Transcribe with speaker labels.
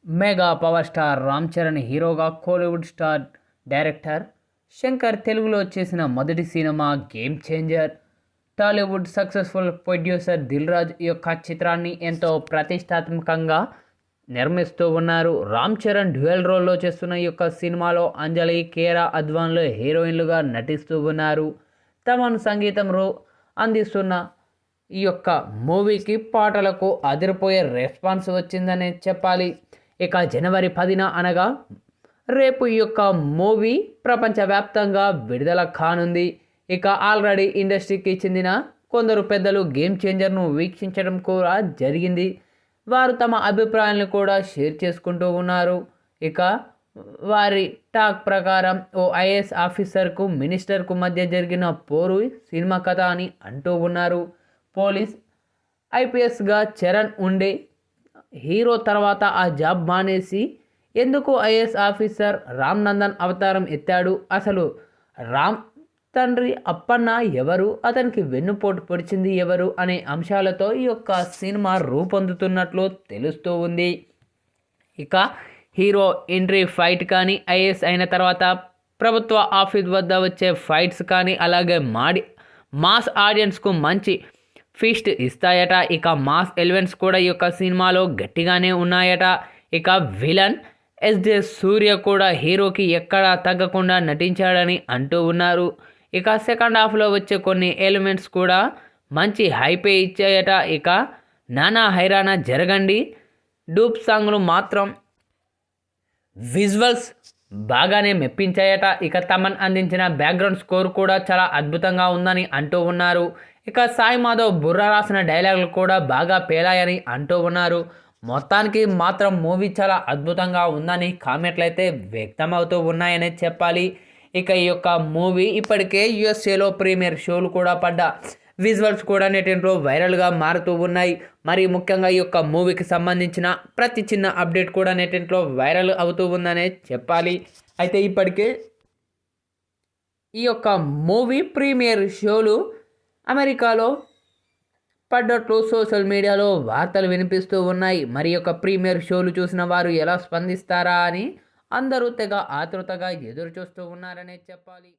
Speaker 1: Mega power star Ram Charan హీరోగా Kollywood star director Shankar తెలుగులో చేసిన మొదటి సినిమా game changer. Tollywood successful producer Dil Raju ఈ యొక్క చిత్రాన్ని ఎంతో ప్రతిష్టాత్మకంగా నిర్మిస్తూ ఉన్నారు. రామ్ చరణ్ డ్యూయల్ రోల్లో చేస్తున్న ఈ యొక్క సినిమాలో అంజలి, కేరా అద్వాన్లు హీరోయిన్లుగా నటిస్తూ ఉన్నారు. తమను సంగీతం అందిస్తున్న ఈ యొక్క మూవీకి పాటలకు అదిరిపోయే రెస్పాన్స్ వచ్చిందనే చెప్పాలి. ఇక జనవరి 10న అనగా రేపు ఈ యొక్క మూవీ ప్రపంచవ్యాప్తంగా విడుదల కానుంది. ఇక ఆల్రెడీ ఇండస్ట్రీకి చెందిన కొందరు పెద్దలు గేమ్ చేంజర్ను వీక్షించడం కూడా జరిగింది. వారు తమ అభిప్రాయాలను కూడా షేర్ చేసుకుంటూ ఉన్నారు. ఇక వారి టాక్ ప్రకారం ఓ ఐఏఎస్ ఆఫీసర్కు మినిస్టర్కు మధ్య జరిగిన పోరు సినిమా కథ అని అంటూ ఉన్నారు. పోలీస్ ఐపీఎస్గా చరణ్ ఉండే హీరో తర్వాత ఆ జాబ్ మానేసి ఎందుకు ఐఏఎస్ ఆఫీసర్ రామ్ నందన్ అవతారం ఎత్తాడు, అసలు రామ్ తండ్రి అప్పన్న ఎవరు, అతనికి వెన్నుపోటు పొడిచింది ఎవరు అనే అంశాలతో ఈ యొక్క సినిమా రూపొందుతున్నట్లు తెలుస్తూ ఉంది. ఇక హీరో ఎంట్రీ ఫైట్ కానీ, ఐఏఎస్ అయిన తర్వాత ప్రభుత్వ ఆఫీస్ వద్ద వచ్చే ఫైట్స్ కానీ, అలాగే మాస్ ఆడియన్స్కు మంచి ఫీస్ట్ ఇస్తాయట. ఇక మాస్ ఎలిమెంట్స్ కూడా ఈ యొక్క సినిమాలో గట్టిగానే ఉన్నాయట. ఇక విలన్ ఎస్జే సూర్య కూడా హీరోకి ఎక్కడా తగ్గకుండా నటించాడని అంటూ ఉన్నారు. ఇక సెకండ్ హాఫ్లో వచ్చే కొన్ని ఎలిమెంట్స్ కూడా మంచి హైపే ఇచ్చాయట. ఇక నానా హైరానా జరగండి డూప్ సాంగ్లు మాత్రం విజువల్స్ బాగానే మెప్పించాయట. ఇక తమన్ అందించిన బ్యాక్గ్రౌండ్ స్కోర్ కూడా చాలా అద్భుతంగా ఉందని అంటూ ఉన్నారు. ఇక సాయి మాధవ్ బుర్రా రాసిన డైలాగులు కూడా బాగా పేలాయని అంటూ ఉన్నారు. మొత్తానికి మాత్రం మూవీ చాలా అద్భుతంగా ఉందని కామెంట్లు అయితే వ్యక్తమవుతూ ఉన్నాయనే చెప్పాలి. ఇక ఈ యొక్క మూవీ ఇప్పటికే యుఎస్ఏలో ప్రీమియర్ షోలు కూడా పడ్డా విజువల్స్ కూడా నెటింట్లో వైరల్గా మారుతూ ఉన్నాయి. మరి ముఖ్యంగా ఈ యొక్క మూవీకి సంబంధించిన ప్రతి చిన్న అప్డేట్ కూడా నెటింట్లో వైరల్ అవుతూ ఉందనే చెప్పాలి. అయితే ఇప్పటికే ఈ యొక్క మూవీ ప్రీమియర్ షోలు అమెరికాలో పడ్డట్లు సోషల్ మీడియాలో వార్తలు వినిపిస్తూ ఉన్నాయి. మరి యొక్క ప్రీమియర్ షోలు చూసిన వారు ఎలా స్పందిస్తారా అని అందరూ తెగ ఆతృతగా ఎదురు చూస్తూ ఉన్నారనే చెప్పాలి.